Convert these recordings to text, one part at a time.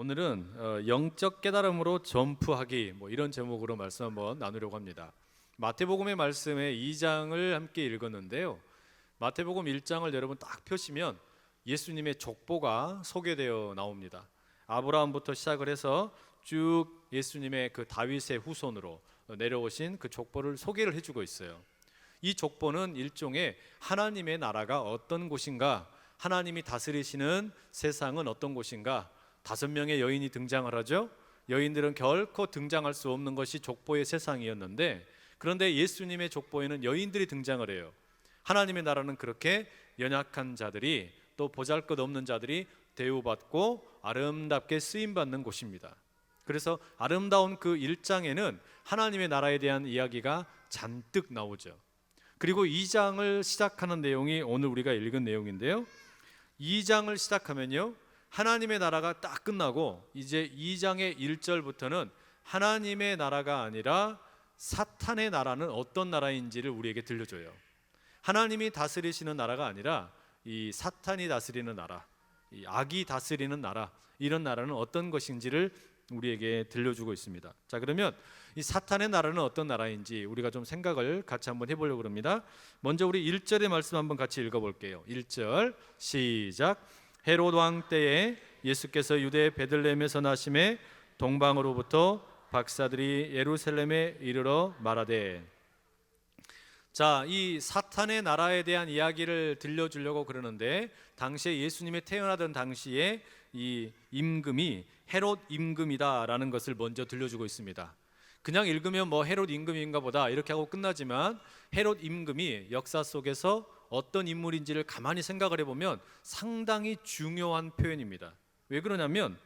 오늘은 영적 깨달음으로 점프하기 이런 제목으로 말씀 한번 나누려고 합니다. 마태복음의 말씀에 2장을 함께 읽었는데요. 마태복음 1장을 여러분 딱 펴시면 예수님의 족보가 소개되어 나옵니다. 아브라함부터 시작을 해서 쭉 예수님의 그 다윗의 후손으로 내려오신 그 족보를 소개를 해주고 있어요. 이 족보는 일종의 하나님의 나라가 어떤 곳인가, 하나님이 다스리시는 세상은 어떤 곳인가, 5명의 여인이 등장을 하죠. 여인들은 결코 등장할 수 없는 것이 족보의 세상이었는데, 그런데 예수님의 족보에는 여인들이 등장을 해요. 하나님의 나라는 그렇게 연약한 자들이, 또 보잘것없는 자들이 대우받고 아름답게 쓰임받는 곳입니다. 그래서 아름다운 그 1장에는 하나님의 나라에 대한 이야기가 잔뜩 나오죠. 그리고 2장을 시작하는 내용이 오늘 우리가 읽은 내용인데요. 2장을 시작하면요, 하나님의 나라가 딱 끝나고 이제 2장의 1절부터는 하나님의 나라가 아니라 사탄의 나라는 어떤 나라인지를 우리에게 들려줘요. 하나님이 다스리시는 나라가 아니라 이 사탄이 다스리는 나라, 이 악이 다스리는 나라, 이런 나라는 어떤 것인지를 우리에게 들려주고 있습니다. 자, 그러면 이 사탄의 나라는 어떤 나라인지 우리가 좀 생각을 같이 한번 해보려고 합니다. 먼저 우리 1절의 말씀 한번 같이 읽어볼게요. 1절 시작. 헤롯 왕 때에 예수께서 유대 베들레헴에서 나심에 동방으로부터 박사들이 예루살렘에 이르러 말하되. 자, 이 사탄의 나라에 대한 이야기를 들려주려고 그러는데, 당시에 예수님이 태어나던 당시에 이 임금이 헤롯 임금이다라는 것을 먼저 들려주고 있습니다. 그냥 읽으면 헤롯 임금인가 보다 이렇게 하고 끝나지만, 헤롯 임금이 역사 속에서 어떤 인물인지를 가만히 생각을 해보면 상당히 중요한 표현입니다. 왜 그러냐면,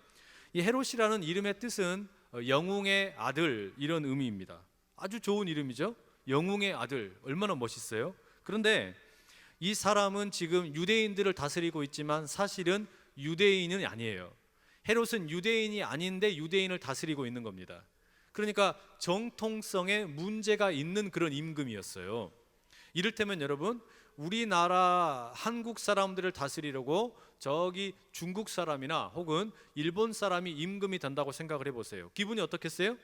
이 헤롯이라는 이름의 뜻은 영웅의 아들, 이런 의미입니다. 아주 좋은 이름이죠. 영웅의 아들, 얼마나 멋있어요. 그런데 이 사람은 지금 유대인들을 다스리고 있지만 사실은 유대인은 아니에요. 헤롯은 유대인이 아닌데 유대인을 다스리고 있는 겁니다. 그러니까 정통성에 문제가 있는 그런 임금이었어요. 이를테면 여러분, 우리나라 한국 사람들을 다스리려고 저기 중국 사람이나 혹은 일본 사람이 임금이 된다고 생각을 해보세요. 기분이 어떻겠어요?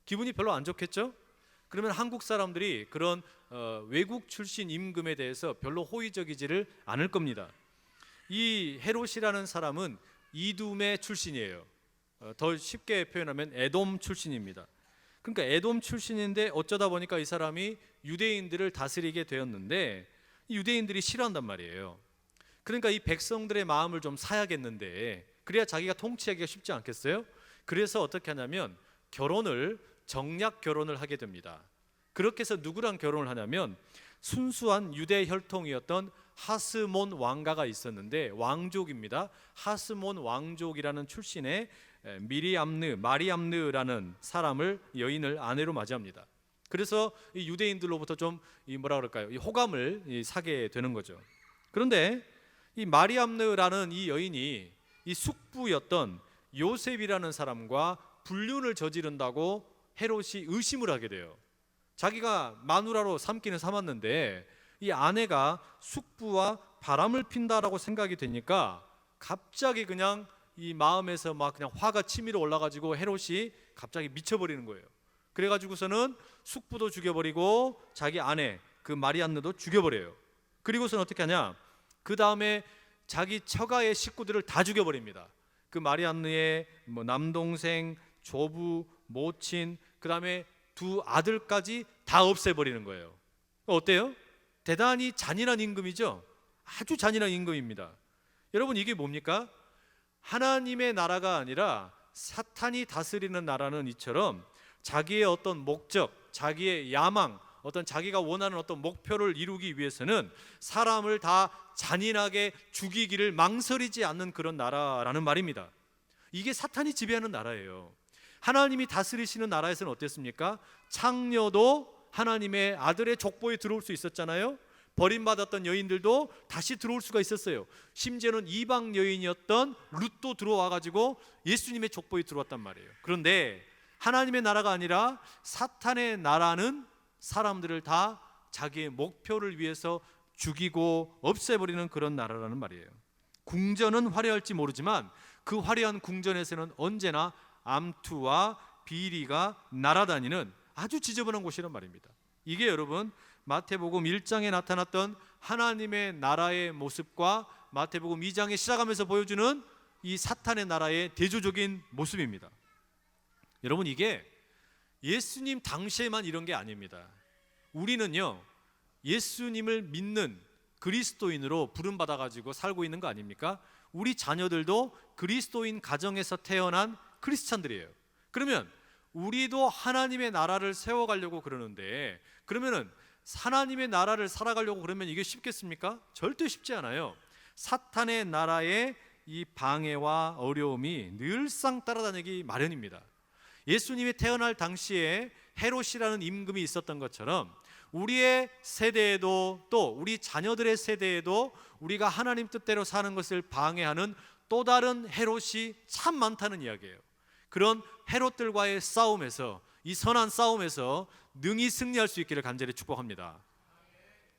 기분이 별로 안 좋겠죠? 그러면 한국 사람들이 그런 외국 출신 임금에 대해서 별로 호의적이지를 않을 겁니다. 이 헤롯이라는 사람은 이둠의 출신이에요. 더 쉽게 표현하면 에돔 출신입니다. 그러니까 에돔 출신인데 어쩌다 보니까 이 사람이 유대인들을 다스리게 되었는데, 유대인들이 싫어한단 말이에요. 그러니까 이 백성들의 마음을 좀 사야겠는데, 그래야 자기가 통치하기가 쉽지 않겠어요? 그래서 어떻게 하냐면 정략 결혼을 하게 됩니다. 그렇게 해서 누구랑 결혼을 하냐면, 순수한 유대 혈통이었던 하스몬 왕가가 있었는데, 왕족입니다. 하스몬 왕족이라는 출신의 마리암느라는 사람을, 여인을 아내로 맞이합니다. 그래서 이 유대인들로부터 좀 이 호감을 사게 되는 거죠. 그런데 이 마리암느라는 이 여인이 이 숙부였던 요셉이라는 사람과 불륜을 저지른다고 헤롯이 의심을 하게 돼요. 자기가 마누라로 삼기는 삼았는데 이 아내가 숙부와 바람을 핀다라고 생각이 되니까 갑자기 그냥 이 마음에서 그냥 화가 치밀어 올라가지고 헤롯이 갑자기 미쳐버리는 거예요. 그래가지고서는 숙부도 죽여버리고 자기 아내 그 마리암느도 죽여버려요. 그리고서는 어떻게 하냐, 그 다음에 자기 처가의 식구들을 다 죽여버립니다. 그 마리암느의 남동생, 조부, 모친, 그 다음에 2 아들까지 다 없애버리는 거예요. 어때요? 대단히 잔인한 임금이죠. 아주 잔인한 임금입니다. 여러분, 이게 뭡니까? 하나님의 나라가 아니라 사탄이 다스리는 나라는 이처럼 자기의 어떤 목적, 자기의 야망, 어떤 자기가 원하는 어떤 목표를 이루기 위해서는 사람을 다 잔인하게 죽이기를 망설이지 않는 그런 나라라는 말입니다. 이게 사탄이 지배하는 나라예요. 하나님이 다스리시는 나라에서는 어땠습니까? 창녀도 하나님의 아들의 족보에 들어올 수 있었잖아요. 버림받았던 여인들도 다시 들어올 수가 있었어요. 심지어는 이방 여인이었던 룻도 들어와가지고 예수님의 족보에 들어왔단 말이에요. 그런데 하나님의 나라가 아니라 사탄의 나라는 사람들을 다 자기의 목표를 위해서 죽이고 없애버리는 그런 나라라는 말이에요. 궁전은 화려할지 모르지만 그 화려한 궁전에서는 언제나 암투와 비리가 날아다니는 아주 지저분한 곳이란 말입니다. 이게 여러분 마태복음 1장에 나타났던 하나님의 나라의 모습과 마태복음 2장에 시작하면서 보여주는 이 사탄의 나라의 대조적인 모습입니다. 여러분, 이게 예수님 당시에만 이런 게 아닙니다. 우리는요, 예수님을 믿는 그리스도인으로 부름받아 가지고 살고 있는 거 아닙니까? 우리 자녀들도 그리스도인 가정에서 태어난 크리스찬들이에요. 그러면 우리도 하나님의 나라를 세워가려고 그러는데, 그러면은 하나님의 나라를 살아가려고 그러면 이게 쉽겠습니까? 절대 쉽지 않아요. 사탄의 나라의 이 방해와 어려움이 늘상 따라다니기 마련입니다. 예수님이 태어날 당시에 헤롯이라는 임금이 있었던 것처럼 우리의 세대에도, 또 우리 자녀들의 세대에도 우리가 하나님 뜻대로 사는 것을 방해하는 또 다른 헤롯이 참 많다는 이야기예요. 그런 헤롯들과의 싸움에서, 이 선한 싸움에서 능히 승리할 수 있기를 간절히 축복합니다.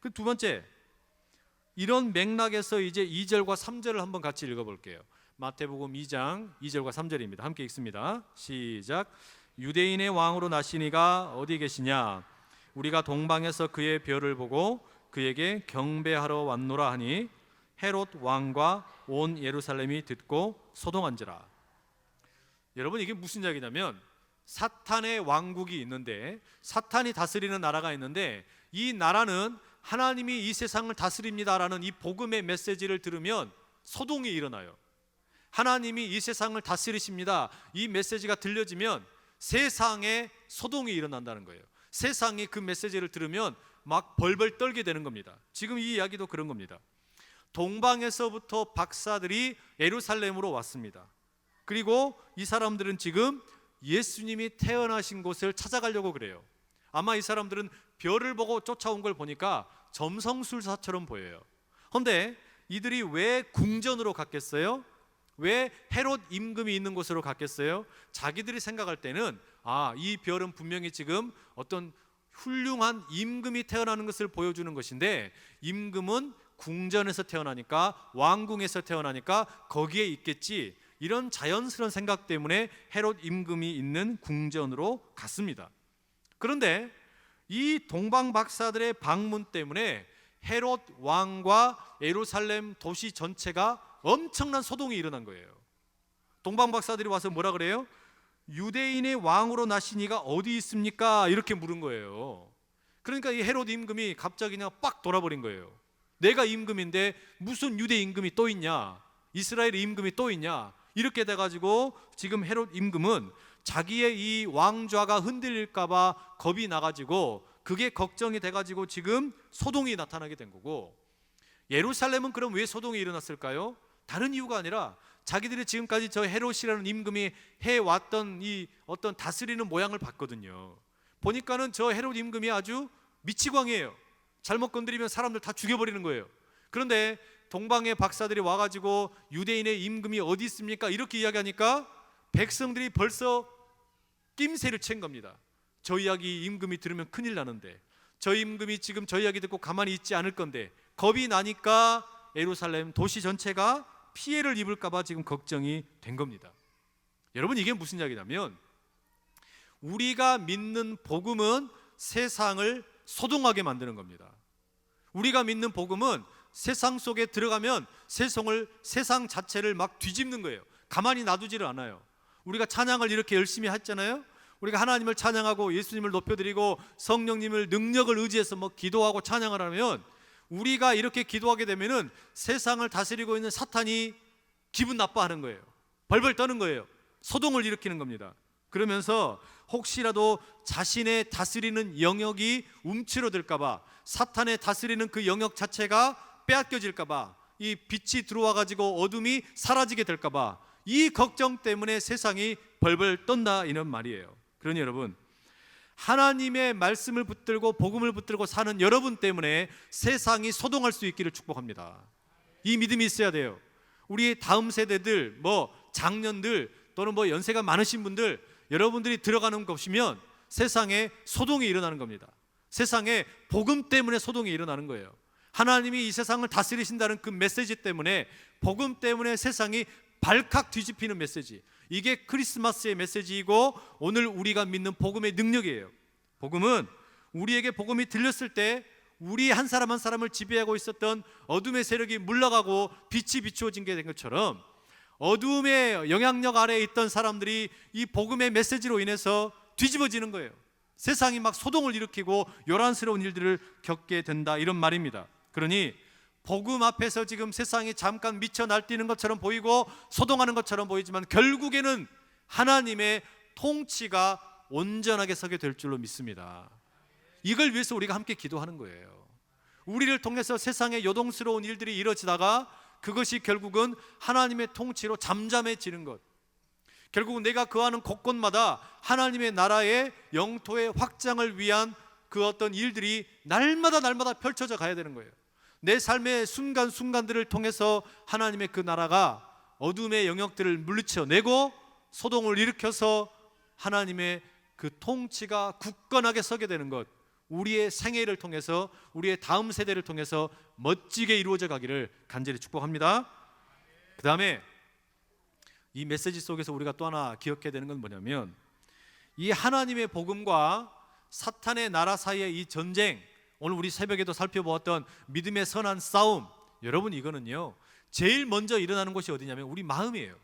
그 두 번째, 이런 맥락에서 이제 2절과 3절을 한번 같이 읽어볼게요. 마태복음 2장 2절과 3절입니다. 함께 읽습니다. 시작. 유대인의 왕으로 나시니가 어디 계시냐? 우리가 동방에서 그의 별을 보고 그에게 경배하러 왔노라 하니 헤롯 왕과 온 예루살렘이 듣고 소동한지라. 여러분, 이게 무슨 이야기냐면 사탄의 왕국이 있는데, 사탄이 다스리는 나라가 있는데, 이 나라는 하나님이 이 세상을 다스립니다라는 이 복음의 메시지를 들으면 소동이 일어나요. 하나님이 이 세상을 다스리십니다, 이 메시지가 들려지면 세상에 소동이 일어난다는 거예요. 세상이 그 메시지를 들으면 막 벌벌 떨게 되는 겁니다. 지금 이 이야기도 그런 겁니다. 동방에서부터 박사들이 예루살렘으로 왔습니다. 그리고 이 사람들은 지금 예수님이 태어나신 곳을 찾아가려고 그래요. 아마 이 사람들은 별을 보고 쫓아온 걸 보니까 점성술사처럼 보여요. 그런데 이들이 왜 궁전으로 갔겠어요? 왜 헤롯 임금이 있는 곳으로 갔겠어요? 자기들이 생각할 때는 이 별은 분명히 지금 어떤 훌륭한 임금이 태어나는 것을 보여주는 것인데, 임금은 궁전에서 태어나니까, 왕궁에서 태어나니까 거기에 있겠지, 이런 자연스러운 생각 때문에 헤롯 임금이 있는 궁전으로 갔습니다. 그런데 이 동방 박사들의 방문 때문에 헤롯 왕과 예루살렘 도시 전체가 엄청난 소동이 일어난 거예요. 동방 박사들이 와서 뭐라 그래요? 유대인의 왕으로 나시니가 어디 있습니까? 이렇게 물은 거예요. 그러니까 이 헤롯 임금이 갑자기 그냥 빡 돌아버린 거예요. 내가 임금인데 무슨 유대 임금이 또 있냐? 이스라엘 임금이 또 있냐? 이렇게 돼가지고 지금 헤롯 임금은 자기의 이 왕좌가 흔들릴까봐 겁이 나가지고, 그게 걱정이 돼가지고 지금 소동이 나타나게 된 거고, 예루살렘은 그럼 왜 소동이 일어났을까요? 다른 이유가 아니라 자기들이 지금까지 저 헤롯이라는 임금이 해왔던 이 어떤 다스리는 모양을 봤거든요. 보니까는 저 헤롯 임금이 아주 미치광이에요. 잘못 건드리면 사람들 다 죽여버리는 거예요. 그런데 동방의 박사들이 와가지고 유대인의 임금이 어디 있습니까? 이렇게 이야기하니까 백성들이 벌써 낌새를 챈 겁니다. 저 이야기 임금이 들으면 큰일 나는데, 저 임금이 지금 저 이야기 듣고 가만히 있지 않을 건데, 겁이 나니까 예루살렘 도시 전체가 피해를 입을까봐 지금 걱정이 된 겁니다. 여러분, 이게 무슨 이야기냐면 우리가 믿는 복음은 세상을 소동하게 만드는 겁니다. 우리가 믿는 복음은 세상 속에 들어가면 세상 자체를 막 뒤집는 거예요. 가만히 놔두지를 않아요. 우리가 찬양을 이렇게 열심히 했잖아요. 우리가 하나님을 찬양하고 예수님을 높여드리고 성령님을 능력을 의지해서 기도하고 찬양을 하면, 우리가 이렇게 기도하게 되면은 세상을 다스리고 있는 사탄이 기분 나빠하는 거예요. 벌벌 떠는 거예요. 소동을 일으키는 겁니다. 그러면서 혹시라도 자신의 다스리는 영역이 움츠러들까봐, 사탄의 다스리는 그 영역 자체가 빼앗겨질까봐, 이 빛이 들어와가지고 어둠이 사라지게 될까봐, 이 걱정 때문에 세상이 벌벌 떤다, 이런 말이에요. 그러니 여러분, 하나님의 말씀을 붙들고 복음을 붙들고 사는 여러분 때문에 세상이 소동할 수 있기를 축복합니다. 이 믿음이 있어야 돼요. 우리 다음 세대들, 장년들, 또는 연세가 많으신 분들, 여러분들이 들어가는 것이면 세상에 소동이 일어나는 겁니다. 세상에 복음 때문에 소동이 일어나는 거예요. 하나님이 이 세상을 다스리신다는 그 메시지 때문에, 복음 때문에 세상이 발칵 뒤집히는 메시지, 이게 크리스마스의 메시지이고 오늘 우리가 믿는 복음의 능력이에요. 복음은 우리에게 복음이 들렸을 때 우리 한 사람 한 사람을 지배하고 있었던 어둠의 세력이 물러가고 빛이 비추어진 게 된 것처럼 어둠의 영향력 아래에 있던 사람들이 이 복음의 메시지로 인해서 뒤집어지는 거예요. 세상이 막 소동을 일으키고 요란스러운 일들을 겪게 된다, 이런 말입니다. 그러니 복음 앞에서 지금 세상이 잠깐 미쳐 날뛰는 것처럼 보이고 소동하는 것처럼 보이지만 결국에는 하나님의 통치가 온전하게 서게 될 줄로 믿습니다. 이걸 위해서 우리가 함께 기도하는 거예요. 우리를 통해서 세상에 요동스러운 일들이 이루어지다가 그것이 결국은 하나님의 통치로 잠잠해지는 것, 결국은 내가 거하는 곳곳마다 하나님의 나라의 영토의 확장을 위한 그 어떤 일들이 날마다 펼쳐져 가야 되는 거예요. 내 삶의 순간순간들을 통해서 하나님의 그 나라가 어둠의 영역들을 물리쳐내고 소동을 일으켜서 하나님의 그 통치가 굳건하게 서게 되는 것, 우리의 생애를 통해서, 우리의 다음 세대를 통해서 멋지게 이루어져 가기를 간절히 축복합니다. 그 다음에 이 메시지 속에서 우리가 또 하나 기억해야 되는 건 뭐냐면, 이 하나님의 복음과 사탄의 나라 사이의 이 전쟁, 오늘 우리 새벽에도 살펴보았던 믿음의 선한 싸움, 여러분 이거는요 제일 먼저 일어나는 곳이 어디냐면 우리 마음이에요.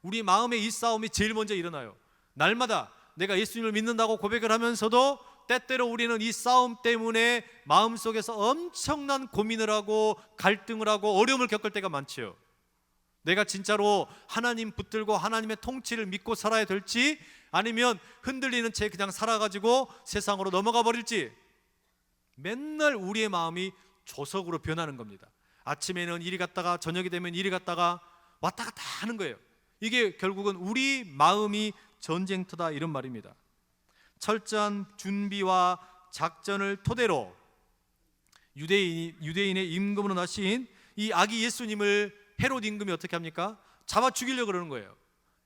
우리 마음에 이 싸움이 제일 먼저 일어나요. 날마다 내가 예수님을 믿는다고 고백을 하면서도 때때로 우리는 이 싸움 때문에 마음속에서 엄청난 고민을 하고 갈등을 하고 어려움을 겪을 때가 많지요. 내가 진짜로 하나님 붙들고 하나님의 통치를 믿고 살아야 될지, 아니면 흔들리는 채 그냥 살아가지고 세상으로 넘어가 버릴지, 맨날 우리의 마음이 조석으로 변하는 겁니다. 아침에는 이리 갔다가 저녁이 되면 이리 갔다가 왔다 갔다 하는 거예요. 이게 결국은 우리 마음이 전쟁터다, 이런 말입니다. 철저한 준비와 작전을 토대로 유대인의 임금으로 나신 이 아기 예수님을 헤롯 임금이 어떻게 합니까? 잡아 죽이려고 그러는 거예요.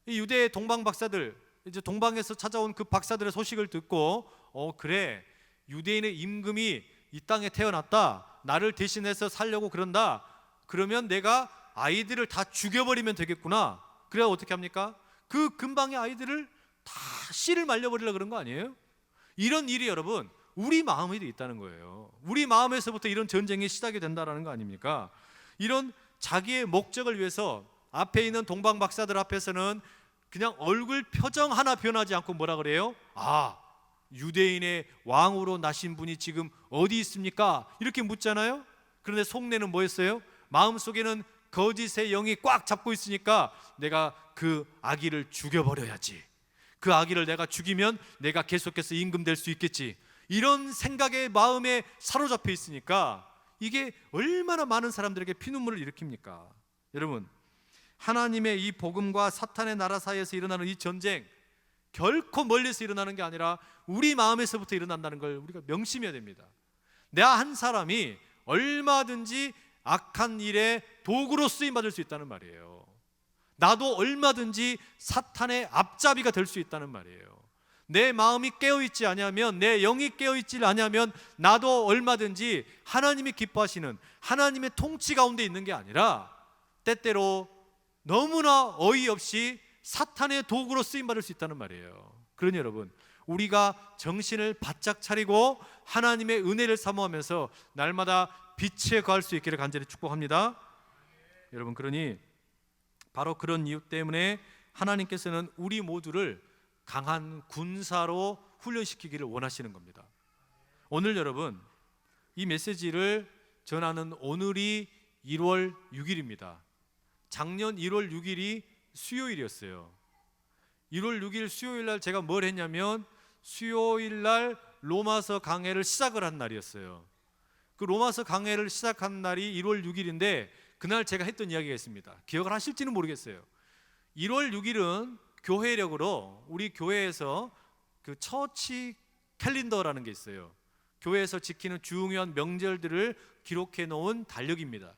이 유대의 동방 박사들, 이제 동방에서 찾아온 그 박사들의 소식을 듣고 그래, 유대인의 임금이 이 땅에 태어났다, 나를 대신해서 살려고 그런다, 그러면 내가 아이들을 다 죽여버리면 되겠구나. 그래야 어떻게 합니까? 그 근방의 아이들을 다 씨를 말려버리려고 그런 거 아니에요? 이런 일이 여러분 우리 마음에도 있다는 거예요. 우리 마음에서부터 이런 전쟁이 시작이 된다는 거 아닙니까? 이런 자기의 목적을 위해서 앞에 있는 동방 박사들 앞에서는 그냥 얼굴 표정 하나 변하지 않고 뭐라 그래요? 유대인의 왕으로 나신 분이 지금 어디 있습니까? 이렇게 묻잖아요. 그런데 속내는 뭐였어요? 마음속에는 거짓의 영이 꽉 잡고 있으니까 내가 그 아기를 죽여버려야지, 그 아기를 내가 죽이면 내가 계속해서 임금 될 수 있겠지, 이런 생각에 마음에 사로잡혀 있으니까 이게 얼마나 많은 사람들에게 피눈물을 일으킵니까? 여러분, 하나님의 이 복음과 사탄의 나라 사이에서 일어나는 이 전쟁, 결코 멀리서 일어나는 게 아니라 우리 마음에서부터 일어난다는 걸 우리가 명심해야 됩니다. 내 한 사람이 얼마든지 악한 일에 도구로 쓰임받을 수 있다는 말이에요. 나도 얼마든지 사탄의 앞잡이가 될 수 있다는 말이에요. 내 마음이 깨어있지 않으면, 내 영이 깨어있지 않으면 나도 얼마든지 하나님이 기뻐하시는 하나님의 통치 가운데 있는 게 아니라 때때로 너무나 어이없이 사탄의 도구로 쓰임받을 수 있다는 말이에요. 그러니 여러분, 우리가 정신을 바짝 차리고 하나님의 은혜를 사모하면서 날마다 빛에 거할 수 있기를 간절히 축복합니다. 여러분, 그러니 바로 그런 이유 때문에 하나님께서는 우리 모두를 강한 군사로 훈련시키기를 원하시는 겁니다. 오늘 여러분, 이 메시지를 전하는 오늘이 1월 6일입니다. 작년 1월 6일이 수요일이었어요. 1월 6일 수요일 날 제가 뭘 했냐면 수요일 날 로마서 강해를 시작을 한 날이었어요. 그 로마서 강해를 시작한 날이 1월 6일인데 그날 제가 했던 이야기가 있습니다. 기억을 하실지는 모르겠어요. 1월 6일은 교회력으로 우리 교회에서 그 처치 캘린더라는 게 있어요. 교회에서 지키는 중요한 명절들을 기록해 놓은 달력입니다.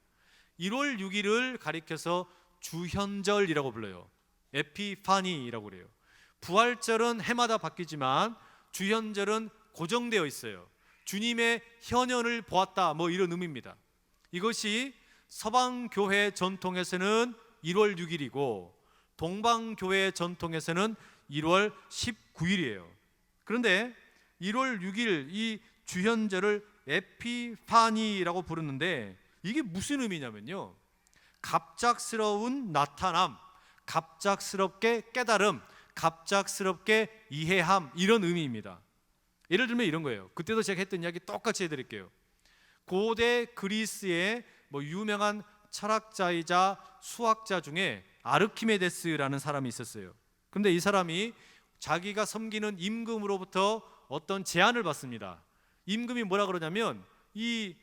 1월 6일을 가리켜서 주현절이라고 불러요. 에피파니라고 그래요. 부활절은 해마다 바뀌지만 주현절은 고정되어 있어요. 주님의 현현을 보았다, 뭐 이런 의미입니다. 이것이 서방 교회 전통에서는 1월 6일이고 동방교회 전통에서는 1월 19일이에요. 그런데 1월 6일 이 주현절을 에피파니라고 부르는데 이게 무슨 의미냐면요, 갑작스러운 나타남, 갑작스럽게 깨달음, 갑작스럽게 이해함, 이런 의미입니다. 예를 들면 이런 거예요. 그때도 제가 했던 이야기 똑같이 해드릴게요. 고대 그리스의 유명한 철학자이자 수학자 중에 아르키메데스라는 사람이 있었어요. 근데 이 사람이 자기가 섬기는 임금으로부터 어떤 제안을 받습니다. 임금이 뭐라 그러냐면 이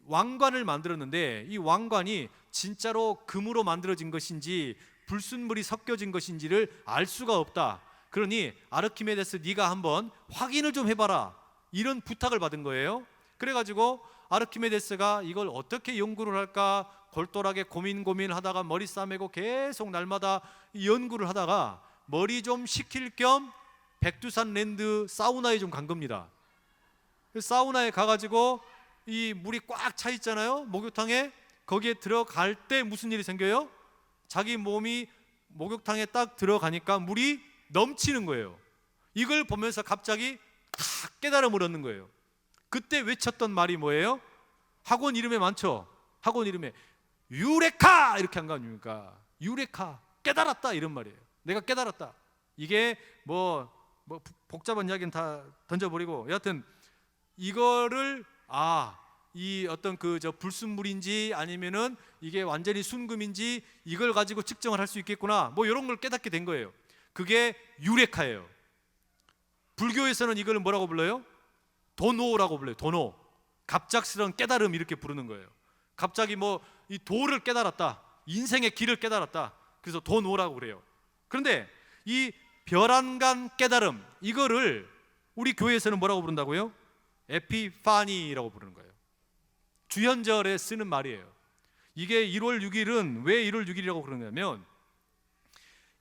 왕관을 만들었는데 이 왕관이 진짜로 금으로 만들어진 것인지 불순물이 섞여진 것인지를 알 수가 없다. 그러니 아르키메데스 네가 한번 확인을 좀 해봐라, 이런 부탁을 받은 거예요. 그래가지고 아르키메데스가 이걸 어떻게 연구를 할까 골똘하게 고민하다가 머리 싸매고 계속 날마다 연구를 하다가 머리 좀 식힐 겸 백두산 랜드 사우나에 좀 간 겁니다. 사우나에 가가지고 이 물이 꽉 차 있잖아요, 목욕탕에. 거기에 들어갈 때 무슨 일이 생겨요? 자기 몸이 목욕탕에 딱 들어가니까 물이 넘치는 거예요. 이걸 보면서 갑자기 탁 깨달음을 얻는 거예요. 그때 외쳤던 말이 뭐예요? 학원 이름에 많죠. 학원 이름에 유레카 이렇게 한 거 아닙니까? 유레카, 깨달았다, 이런 말이에요. 내가 깨달았다. 이게 뭐 복잡한 이야기는 다 던져버리고, 여하튼 이거를 이 어떤 불순물인지 아니면은 이게 완전히 순금인지 이걸 가지고 측정을 할 수 있겠구나, 뭐 이런 걸 깨닫게 된 거예요. 그게 유레카예요. 불교에서는 이걸 뭐라고 불러요? 도노라고 불러요. 도노. 갑작스러운 깨달음, 이렇게 부르는 거예요. 갑자기 이 도를 깨달았다, 인생의 길을 깨달았다, 그래서 도노라고 그래요. 그런데 이 별안간 깨달음, 이거를 우리 교회에서는 뭐라고 부른다고요? 에피파니라고 부르는 거예요. 주현절에 쓰는 말이에요. 이게 1월 6일은 왜 1월 6일이라고 그러냐면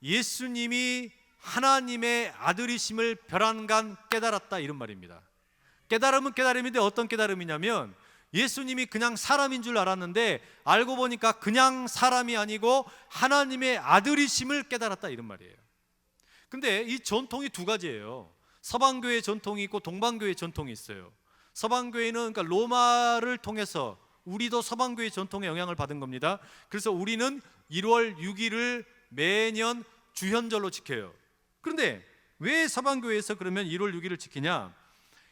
예수님이 하나님의 아들이심을 별안간 깨달았다, 이런 말입니다. 깨달음은 깨달음인데 어떤 깨달음이냐면 예수님이 그냥 사람인 줄 알았는데 알고 보니까 그냥 사람이 아니고 하나님의 아들이심을 깨달았다, 이런 말이에요. 근데 이 전통이 두 가지예요. 서방교회 전통이 있고 동방교회 전통이 있어요. 서방교회는 그러니까 로마를 통해서 우리도 서방교회 전통의 영향을 받은 겁니다. 그래서 우리는 1월 6일을 매년 주현절로 지켜요. 그런데 왜 서방교회에서 그러면 1월 6일을 지키냐?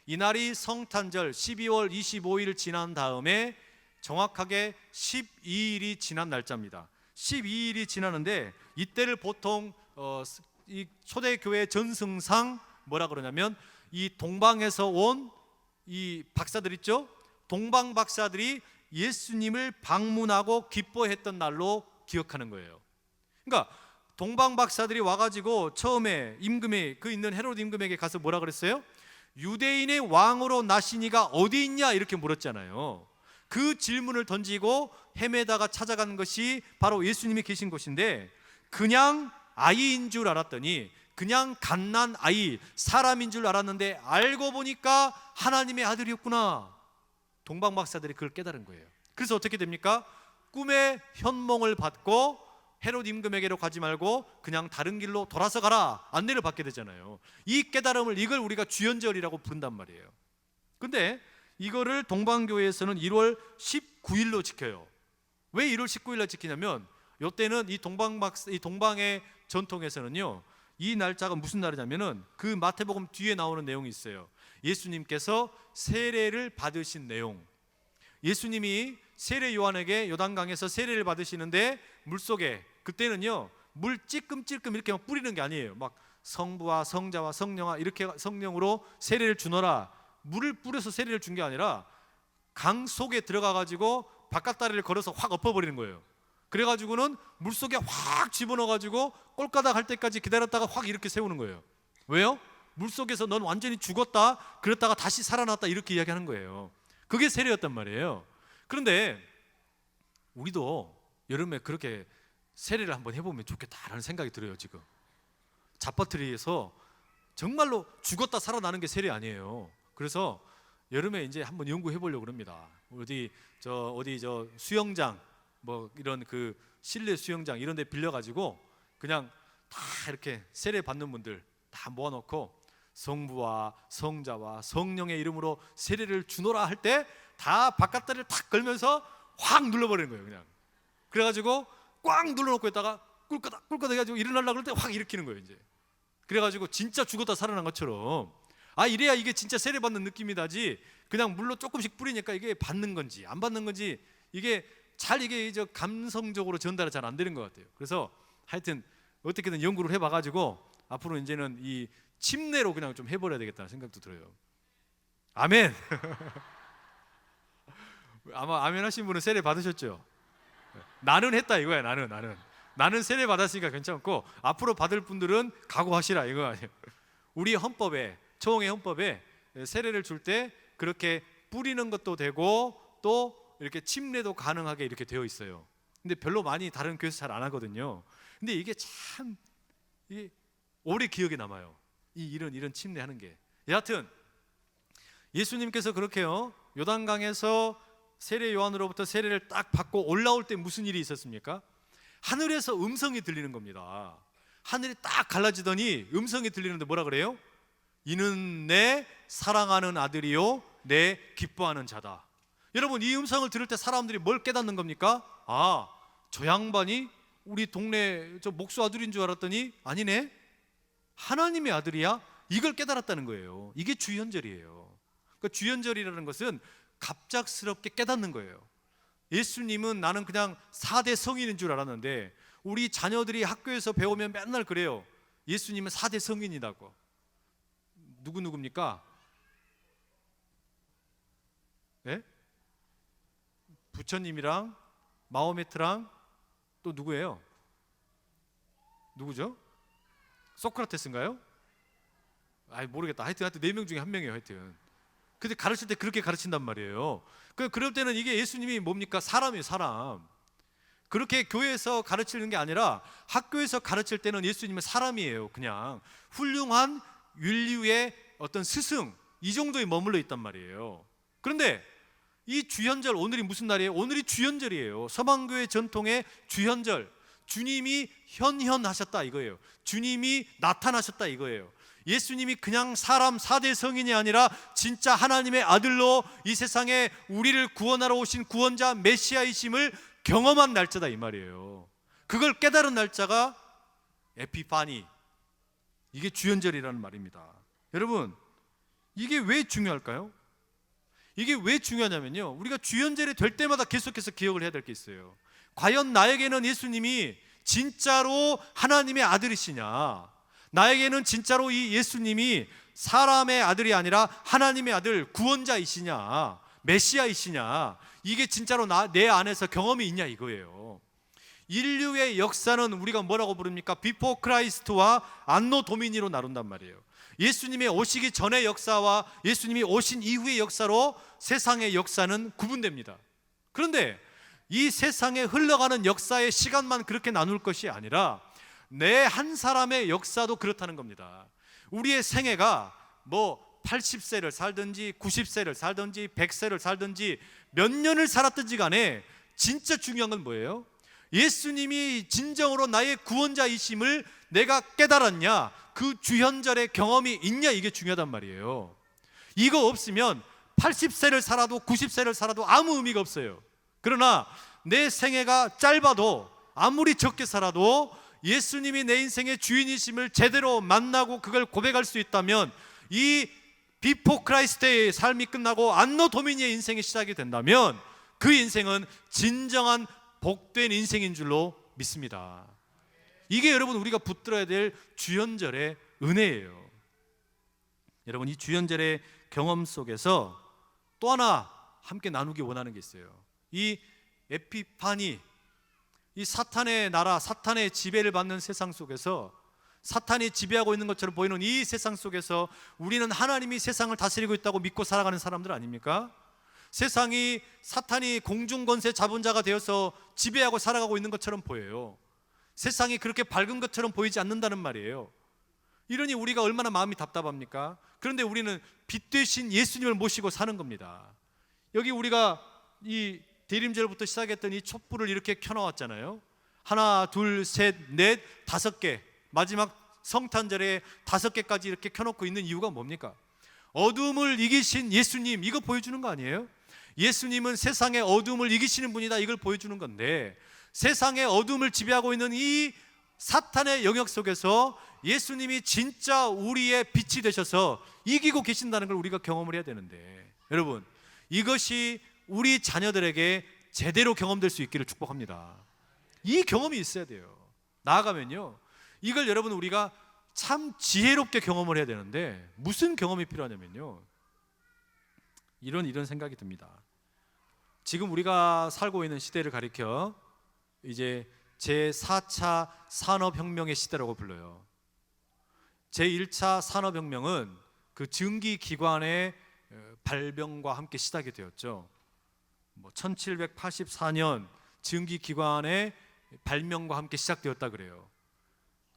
이날이 성탄절 12월 25일 지난 다음에 정확하게 12일이 지난 날짜입니다. 12일이 지나는데 이때를 보통 이 초대교회 전승상 뭐라 그러냐면 이 동방에서 온 이 박사들 있죠? 동방 박사들이 예수님을 방문하고 기뻐했던 날로 기억하는 거예요. 그러니까 동방 박사들이 와가지고 처음에 임금에 있는 헤로드 임금에게 가서 뭐라 그랬어요? 유대인의 왕으로 나시니가 어디 있냐, 이렇게 물었잖아요. 그 질문을 던지고 헤매다가 찾아가는 것이 바로 예수님이 계신 곳인데, 그냥 아이인 줄 알았더니 그냥 갓난 아이, 사람인 줄 알았는데 알고 보니까 하나님의 아들이었구나. 동방 박사들이 그걸 깨달은 거예요. 그래서 어떻게 됩니까? 꿈에 현몽을 받고 헤롯 임금에게로 가지 말고 그냥 다른 길로 돌아서 가라, 안내를 받게 되잖아요. 이 깨달음을, 이걸 우리가 주현절이라고 부른단 말이에요. 근데 이거를 동방교회에서는 1월 19일로 지켜요. 왜 1월 19일로 지키냐면 이때는 이 동방의 전통에서는요, 이 날짜가 무슨 날이냐면은 그 마태복음 뒤에 나오는 내용이 있어요. 예수님께서 세례를 받으신 내용. 예수님이 세례 요한에게 요단강에서 세례를 받으시는데 물속에, 그때는요 물 찔끔찔끔 이렇게 막 뿌리는 게 아니에요. 막 성부와 성자와 성령아 이렇게 성령으로 세례를 주너라, 물을 뿌려서 세례를 준 게 아니라 강 속에 들어가 가지고 바깥다리를 걸어서 확 엎어버리는 거예요. 그래가지고는 물속에 확 집어넣어가지고 꼴가닥 할 때까지 기다렸다가 확 이렇게 세우는 거예요. 왜요? 물속에서 넌 완전히 죽었다, 그랬다가 다시 살아났다, 이렇게 이야기하는 거예요. 그게 세례였단 말이에요. 그런데 우리도 여름에 그렇게 세례를 한번 해보면 좋겠다라는 생각이 들어요. 지금 자빠트리에서 정말로 죽었다 살아나는 게 세례 아니에요. 그래서 여름에 이제 한번 연구해 보려고 합니다. 어디 저 수영장 뭐 이런 그 실내 수영장 이런 데 빌려가지고 그냥 다 이렇게 세례 받는 분들 다 모아놓고 성부와 성자와 성령의 이름으로 세례를 주노라 할 때 다 바깥다리를 탁 걸면서 확 눌러버리는 거예요. 그냥 그래가지고 꽉 눌러놓고 있다가 꿀꺽 해가지고 일어나려고 할 때 확 일으키는 거예요. 이제 그래가지고 진짜 죽었다 살아난 것처럼, 아 이래야 이게 진짜 세례 받는 느낌이다지, 그냥 물로 조금씩 뿌리니까 이게 받는 건지 안 받는 건지 이게 잘 이게 저 감성적으로 전달이 잘 안 되는 것 같아요. 그래서 하여튼 어떻게든 연구를 해봐가지고 앞으로 이제는 이 침례로 그냥 좀 해버려야 되겠다는 생각도 들어요. 아멘. 아마 아멘 하신 분은 세례 받으셨죠? 나는 했다 이거야. 나는 세례 받았으니까 괜찮고 앞으로 받을 분들은 각오하시라 이거 아니에요. 우리 헌법에, 초홍의 헌법에 세례를 줄 때 그렇게 뿌리는 것도 되고 또 이렇게 침례도 가능하게 이렇게 되어 있어요. 근데 별로 많이 다른 교회에서 잘 안 하거든요. 근데 이게 참 이게 오래 기억에 남아요. 이런 침례하는 게. 여하튼 예수님께서 그렇게요 요단강에서 세례 요한으로부터 세례를 딱 받고 올라올 때 무슨 일이 있었습니까? 하늘에서 음성이 들리는 겁니다. 하늘이 딱 갈라지더니 음성이 들리는데 뭐라 그래요? 이는 내 사랑하는 아들이요 내 기뻐하는 자다. 여러분 이 음성을 들을 때 사람들이 뭘 깨닫는 겁니까? 아, 저 양반이 우리 동네 저 목수 아들인 줄 알았더니 아니네, 하나님의 아들이야? 이걸 깨달았다는 거예요. 이게 주현절이에요. 그러니까 주현절이라는 것은 갑작스럽게 깨닫는 거예요. 예수님은 나는 그냥 4대 성인인 줄 알았는데 우리 자녀들이 학교에서 배우면 맨날 그래요. 예수님은 4대 성인이라고. 누구입니까? 네? 부처님이랑 마호메트랑 또 누구예요? 누구죠? 소크라테스인가요? 모르겠다. 하여튼 4명 중에 1명이에요. 하여튼 근데 가르칠 때 그렇게 가르친단 말이에요. 그럴 때는 이게 예수님이 뭡니까? 사람이에요. 사람. 그렇게 교회에서 가르치는 게 아니라 학교에서 가르칠 때는 예수님은 사람이에요. 그냥 훌륭한 윤리의 어떤 스승, 이 정도에 머물러 있단 말이에요. 그런데 이 주현절, 오늘이 무슨 날이에요? 오늘이 주현절이에요. 서방교회 전통의 주현절. 주님이 현현하셨다 이거예요. 주님이 나타나셨다 이거예요. 예수님이 그냥 사람 4대 성인이 아니라 진짜 하나님의 아들로 이 세상에 우리를 구원하러 오신 구원자 메시아이심을 경험한 날짜다 이 말이에요. 그걸 깨달은 날짜가 에피파니, 이게 주현절이라는 말입니다. 여러분 이게 왜 중요할까요? 이게 왜 중요하냐면요, 우리가 주현절이 될 때마다 계속해서 기억을 해야 될 게 있어요. 과연 나에게는 예수님이 진짜로 하나님의 아들이시냐, 나에게는 진짜로 이 예수님이 사람의 아들이 아니라 하나님의 아들, 구원자이시냐, 메시아이시냐, 이게 진짜로 내 안에서 경험이 있냐 이거예요. 인류의 역사는 우리가 뭐라고 부릅니까? 비포 크라이스트와 안노 도미니로 나눈단 말이에요. 예수님의 오시기 전의 역사와 예수님이 오신 이후의 역사로 세상의 역사는 구분됩니다. 그런데 이 세상에 흘러가는 역사의 시간만 그렇게 나눌 것이 아니라 내 한 사람의 역사도 그렇다는 겁니다. 우리의 생애가 뭐 80세를 살든지 90세를 살든지 100세를 살든지 몇 년을 살았든지 간에 진짜 중요한 건 뭐예요? 예수님이 진정으로 나의 구원자이심을 내가 깨달았냐, 그 주현절의 경험이 있냐, 이게 중요하단 말이에요. 이거 없으면 80세를 살아도 90세를 살아도 아무 의미가 없어요. 그러나 내 생애가 짧아도 아무리 적게 살아도 예수님이 내 인생의 주인이심을 제대로 만나고 그걸 고백할 수 있다면, 이 비포 크라이스트의 삶이 끝나고 안노 도미니의 인생이 시작이 된다면 그 인생은 진정한 복된 인생인 줄로 믿습니다. 이게 여러분 우리가 붙들어야 될 주현절의 은혜예요. 여러분 이 주현절의 경험 속에서 또 하나 함께 나누기 원하는 게 있어요. 이 에피파니, 이 사탄의 나라, 사탄의 지배를 받는 세상 속에서, 사탄이 지배하고 있는 것처럼 보이는 이 세상 속에서 우리는 하나님이 세상을 다스리고 있다고 믿고 살아가는 사람들 아닙니까? 세상이 사탄이 공중권세 잡은 자가 되어서 지배하고 살아가고 있는 것처럼 보여요. 세상이 그렇게 밝은 것처럼 보이지 않는다는 말이에요. 이러니 우리가 얼마나 마음이 답답합니까? 그런데 우리는 빛 되신 예수님을 모시고 사는 겁니다. 여기 우리가 이 대림절부터 시작했던 이 촛불을 이렇게 켜놓았잖아요. 하나, 둘, 셋, 넷, 5개, 마지막 성탄절에 5개까지 이렇게 켜놓고 있는 이유가 뭡니까? 어둠을 이기신 예수님, 이거 보여주는 거 아니에요? 예수님은 세상의 어둠을 이기시는 분이다, 이걸 보여주는 건데, 세상의 어둠을 지배하고 있는 이 사탄의 영역 속에서 예수님이 진짜 우리의 빛이 되셔서 이기고 계신다는 걸 우리가 경험을 해야 되는데, 여러분, 이것이 우리 자녀들에게 제대로 경험될 수 있기를 축복합니다. 이 경험이 있어야 돼요. 나아가면요, 이걸 여러분 우리가 참 지혜롭게 경험을 해야 되는데, 무슨 경험이 필요하냐면요, 이런 생각이 듭니다. 지금 우리가 살고 있는 시대를 가리켜 이제 제4차 산업혁명의 시대라고 불러요. 제1차 산업혁명은 그 증기기관의 발명과 함께 시작이 되었죠. 1784년 증기기관의 발명과 함께 시작되었다 그래요.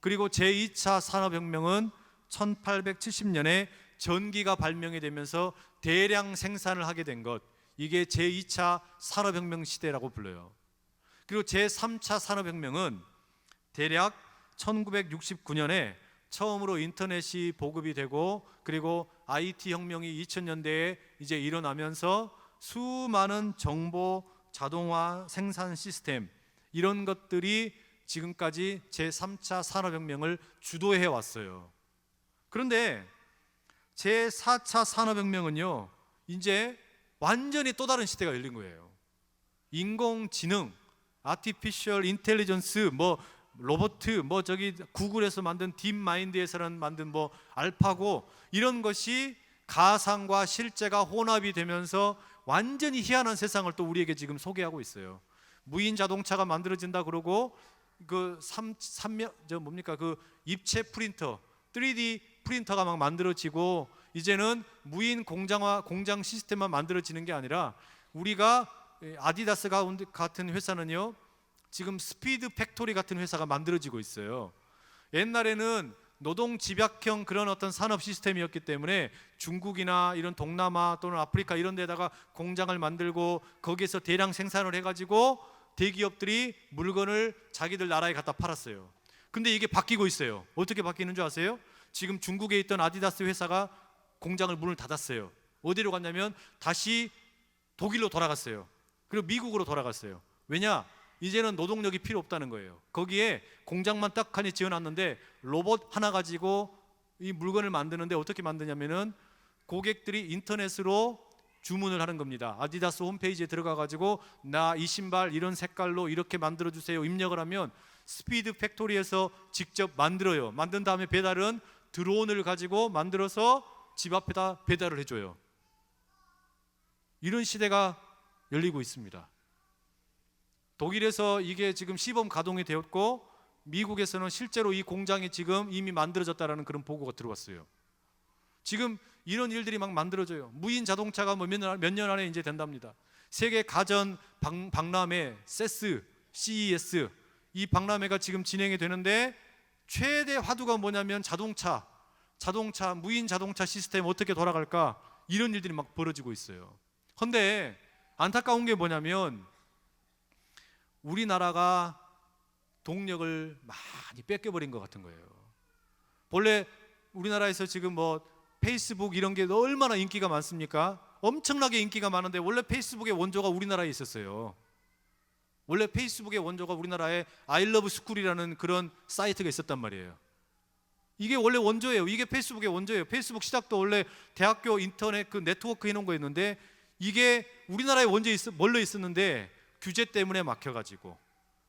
그리고 제2차 산업혁명은 1870년에 전기가 발명이 되면서 대량 생산을 하게 된 것, 이게 제2차 산업혁명 시대라고 불러요. 그리고 제3차 산업혁명은 대략 1969년에 처음으로 인터넷이 보급이 되고, 그리고 IT 혁명이 2000년대에 이제 일어나면서 수많은 정보 자동화 생산 시스템, 이런 것들이 지금까지 제3차 산업혁명을 주도해 왔어요. 그런데 제4차 산업혁명은요, 이제 완전히 또 다른 시대가 열린 거예요. 인공지능, 아티피셜 인텔리전스, 로봇, 저기 구글에서 만든 딥마인드에서는 만든 알파고, 이런 것이 가상과 실제가 혼합이 되면서 완전히 희한한 세상을 또 우리에게 지금 소개하고 있어요. 무인 자동차가 만들어진다 그러고, 그 입체 프린터, 3D 프린터가 막 만들어지고, 이제는 무인 공장 시스템만 만들어지는 게 아니라, 우리가 아디다스 같은 회사는요, 지금 스피드 팩토리 같은 회사가 만들어지고 있어요. 옛날에는 노동 집약형 그런 어떤 산업 시스템이었기 때문에 중국이나 이런 동남아 또는 아프리카 이런 데다가 공장을 만들고, 거기에서 대량 생산을 해가지고 대기업들이 물건을 자기들 나라에 갖다 팔았어요. 근데 이게 바뀌고 있어요. 어떻게 바뀌는 줄 아세요? 지금 중국에 있던 아디다스 회사가 공장을 문을 닫았어요. 어디로 갔냐면 다시 독일로 돌아갔어요. 그리고 미국으로 돌아갔어요. 왜냐? 이제는 노동력이 필요 없다는 거예요. 거기에 공장만 딱 하니 지어놨는데 로봇 하나 가지고 이 물건을 만드는데, 어떻게 만드냐면은 고객들이 인터넷으로 주문을 하는 겁니다. 아디다스 홈페이지에 들어가 가지고 나 이 신발 이런 색깔로 이렇게 만들어 주세요, 입력을 하면 스피드 팩토리에서 직접 만들어요. 만든 다음에 배달은 드론을 가지고 만들어서 집 앞에다 배달을 해줘요. 이런 시대가 열리고 있습니다. 독일에서 이게 지금 시범 가동이 되었고, 미국에서는 실제로 이 공장이 지금 이미 만들어졌다는 그런 보고가 들어왔어요. 지금 이런 일들이 막 만들어져요. 무인 자동차가 몇 년 안에 이제 된답니다. 세계 가전 박람회 CES, 이 박람회가 지금 진행이 되는데, 최대 화두가 뭐냐면 자동차, 무인 자동차 시스템 어떻게 돌아갈까, 이런 일들이 막 벌어지고 있어요. 그런데 안타까운 게 뭐냐면, 우리나라가 동력을 많이 뺏겨버린 것 같은 거예요. 본래 우리나라에서 지금 페이스북 이런 게 얼마나 인기가 많습니까? 엄청나게 인기가 많은데, 원래 페이스북의 원조가 우리나라에 있었어요. 원래 페이스북의 원조가 우리나라에 아이러브스쿨이라는 그런 사이트가 있었단 말이에요. 이게 원래 원조예요. 이게 페이스북의 원조예요. 페이스북 시작도 원래 대학교 인터넷 그 네트워크 해놓은 거였는데, 이게 우리나라에 원래 있었는데 규제 때문에 막혀가지고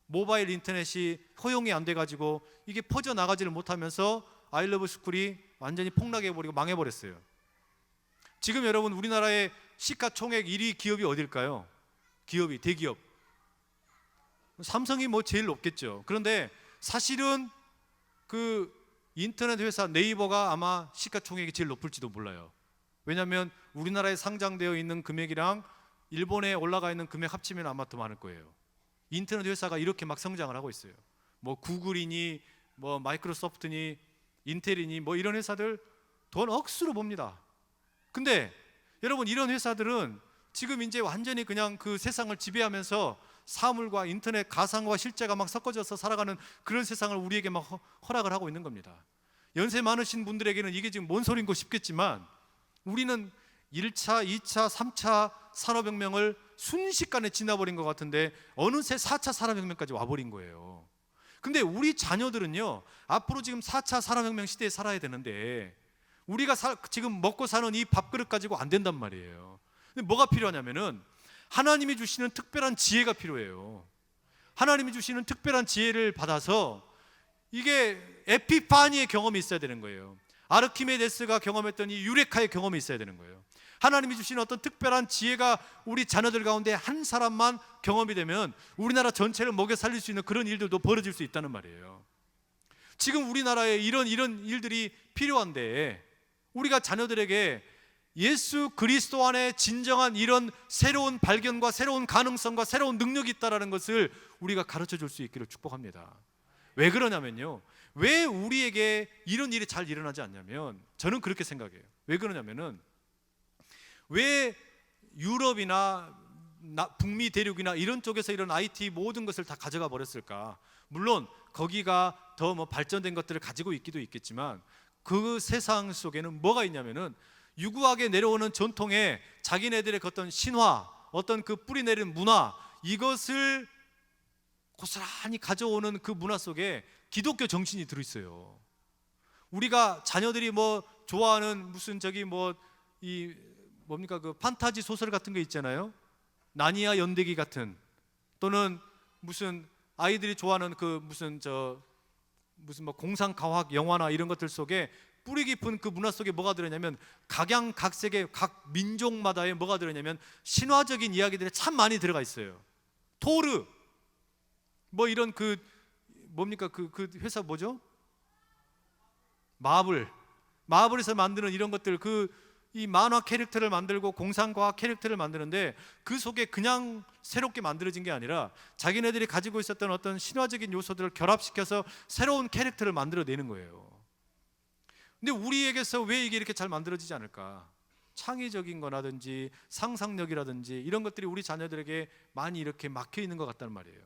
모바일 인터넷이 허용이 안 돼가지고 이게 퍼져나가지를 못하면서 아이러브스쿨이 완전히 폭락해버리고 망해버렸어요. 지금 여러분, 우리나라의 시가총액 1위 기업이 어딜까요? 대기업 삼성이 제일 높겠죠. 그런데 사실은 그 인터넷 회사 네이버가 아마 시가총액이 제일 높을지도 몰라요. 왜냐하면 우리나라에 상장되어 있는 금액이랑 일본에 올라가 있는 금액 합치면 아마 더 많을 거예요. 인터넷 회사가 이렇게 막 성장을 하고 있어요. 구글이니 마이크로소프트니 인텔이니 이런 회사들 돈 억수로 봅니다. 근데 여러분, 이런 회사들은 지금 이제 완전히 그냥 그 세상을 지배하면서 사물과 인터넷, 가상과 실제가 막 섞어져서 살아가는 그런 세상을 우리에게 막 허락을 하고 있는 겁니다. 연세 많으신 분들에게는 이게 지금 뭔 소린고 싶겠지만, 우리는 1차, 2차, 3차 산업혁명을 순식간에 지나버린 것 같은데 어느새 4차 산업혁명까지 와버린 거예요. 근데 우리 자녀들은요, 앞으로 지금 4차 산업혁명 시대에 살아야 되는데 우리가 지금 먹고 사는 이 밥그릇 가지고 안 된단 말이에요. 근데 뭐가 필요하냐면은 하나님이 주시는 특별한 지혜가 필요해요. 하나님이 주시는 특별한 지혜를 받아서, 이게 에피파니의 경험이 있어야 되는 거예요. 아르키메데스가 경험했던 이 유레카의 경험이 있어야 되는 거예요. 하나님이 주시는 어떤 특별한 지혜가 우리 자녀들 가운데 한 사람만 경험이 되면 우리나라 전체를 먹여 살릴 수 있는 그런 일들도 벌어질 수 있다는 말이에요. 지금 우리나라에 이런 일들이 필요한데, 우리가 자녀들에게 예수 그리스도 안에 진정한 이런 새로운 발견과 새로운 가능성과 새로운 능력이 있다는 것을 우리가 가르쳐 줄 수 있기를 축복합니다. 왜 그러냐면요, 왜 우리에게 이런 일이 잘 일어나지 않냐면, 저는 그렇게 생각해요. 왜 그러냐면은, 왜 유럽이나 북미 대륙이나 이런 쪽에서 이런 IT 모든 것을 다 가져가 버렸을까? 물론 거기가 더 발전된 것들을 가지고 있기도 있겠지만, 그 세상 속에는 뭐가 있냐면은 유구하게 내려오는 전통의 자기네들의 어떤 신화, 어떤 그 뿌리 내린 문화, 이것을 고스란히 가져오는 그 문화 속에 기독교 정신이 들어있어요. 우리가 자녀들이 좋아하는 무슨 뭡니까 그 판타지 소설 같은 거 있잖아요. 나니아 연대기 같은, 또는 무슨 아이들이 좋아하는 그 무슨 공상과학 영화나 이런 것들 속에 뿌리 깊은 그 문화 속에 뭐가 들어있냐면, 각양각색의 각 민족마다의 뭐가 들어있냐면 신화적인 이야기들이 참 많이 들어가 있어요. 토르, 이런 뭡니까 그 회사 뭐죠? 마블에서 만드는 이런 것들, 이 만화 캐릭터를 만들고 공상과학 캐릭터를 만드는데, 그 속에 그냥 새롭게 만들어진 게 아니라 자기네들이 가지고 있었던 어떤 신화적인 요소들을 결합시켜서 새로운 캐릭터를 만들어내는 거예요. 근데 우리에게서 왜 이게 이렇게 잘 만들어지지 않을까? 창의적인 거라든지 상상력이라든지 이런 것들이 우리 자녀들에게 많이 이렇게 막혀 있는 것 같다는 말이에요.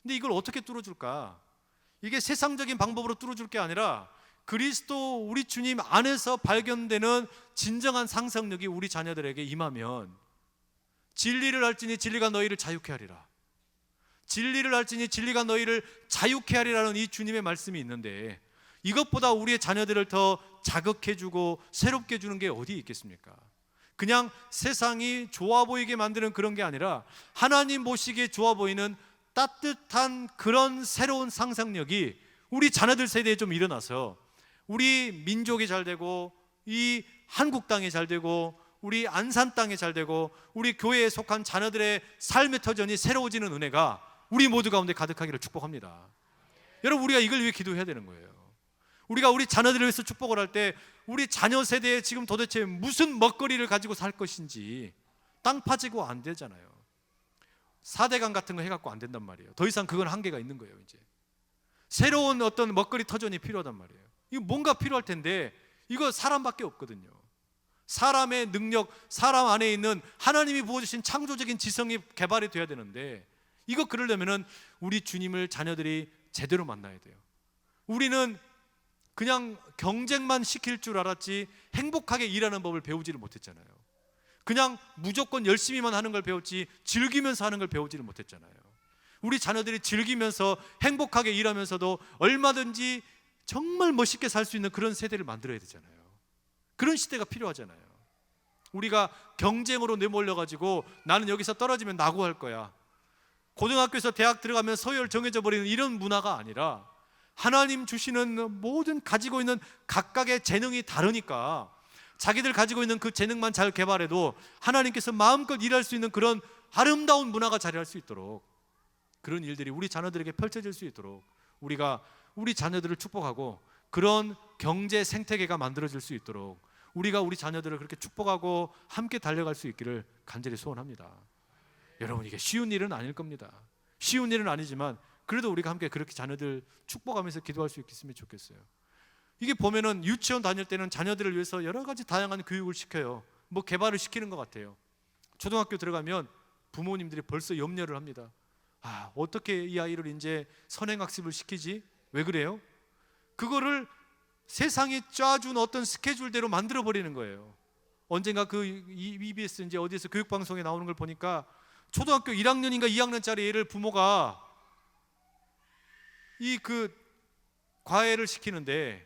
근데 이걸 어떻게 뚫어줄까? 이게 세상적인 방법으로 뚫어줄 게 아니라 그리스도 우리 주님 안에서 발견되는 진정한 상상력이 우리 자녀들에게 임하면, 진리를 알지니 진리가 너희를 자유케 하리라, 진리를 알지니 진리가 너희를 자유케 하리라는 이 주님의 말씀이 있는데, 이것보다 우리의 자녀들을 더 자극해주고 새롭게 해주는 게 어디 있겠습니까? 그냥 세상이 좋아 보이게 만드는 그런 게 아니라 하나님 보시기에 좋아 보이는 따뜻한 그런 새로운 상상력이 우리 자녀들 세대에 좀 일어나서 우리 민족이 잘 되고, 이 한국 땅이 잘 되고, 우리 안산 땅이 잘 되고, 우리 교회에 속한 자녀들의 삶의 터전이 새로워지는 은혜가 우리 모두 가운데 가득하기를 축복합니다. 여러분, 우리가 이걸 위해 기도해야 되는 거예요. 우리가 우리 자녀들을 위해서 축복을 할 때 우리 자녀 세대에 지금 도대체 무슨 먹거리를 가지고 살 것인지, 땅 파지고 안 되잖아요. 4대강 같은 거 해갖고 안 된단 말이에요. 더 이상 그건 한계가 있는 거예요. 이제 새로운 어떤 먹거리 터전이 필요하단 말이에요. 이거 뭔가 필요할 텐데, 이거 사람밖에 없거든요. 사람의 능력, 사람 안에 있는 하나님이 부어주신 창조적인 지성이 개발이 돼야 되는데, 이거 그러려면은 우리 주님을 자녀들이 제대로 만나야 돼요. 우리는 그냥 경쟁만 시킬 줄 알았지 행복하게 일하는 법을 배우지를 못했잖아요. 그냥 무조건 열심히만 하는 걸 배웠지 즐기면서 하는 걸 배우지를 못했잖아요. 우리 자녀들이 즐기면서 행복하게 일하면서도 얼마든지 정말 멋있게 살 수 있는 그런 세대를 만들어야 되잖아요. 그런 시대가 필요하잖아요. 우리가 경쟁으로 내몰려가지고 나는 여기서 떨어지면 낙오할 거야, 고등학교에서 대학 들어가면 서열 정해져 버리는 이런 문화가 아니라, 하나님 주시는 모든 가지고 있는 각각의 재능이 다르니까 자기들 가지고 있는 그 재능만 잘 개발해도 하나님께서 마음껏 일할 수 있는 그런 아름다운 문화가 자리할 수 있도록, 그런 일들이 우리 자녀들에게 펼쳐질 수 있도록 우리가 우리 자녀들을 축복하고 그런 경제 생태계가 만들어질 수 있도록 우리가 우리 자녀들을 그렇게 축복하고 함께 달려갈 수 있기를 간절히 소원합니다. 여러분, 이게 쉬운 일은 아닐 겁니다. 쉬운 일은 아니지만 그래도 우리가 함께 그렇게 자녀들 축복하면서 기도할 수 있겠으면 좋겠어요. 이게 보면은 유치원 다닐 때는 자녀들을 위해서 여러 가지 다양한 교육을 시켜요. 개발을 시키는 것 같아요. 초등학교 들어가면 부모님들이 벌써 염려를 합니다. 아, 어떻게 이 아이를 이제 선행학습을 시키지? 왜 그래요? 그거를 세상이 짜준 어떤 스케줄대로 만들어 버리는 거예요. 언젠가 그 EBS 이제 어디에서 교육방송에 나오는 걸 보니까 초등학교 1학년인가 2학년짜리 애를 부모가 이 그 과외를 시키는데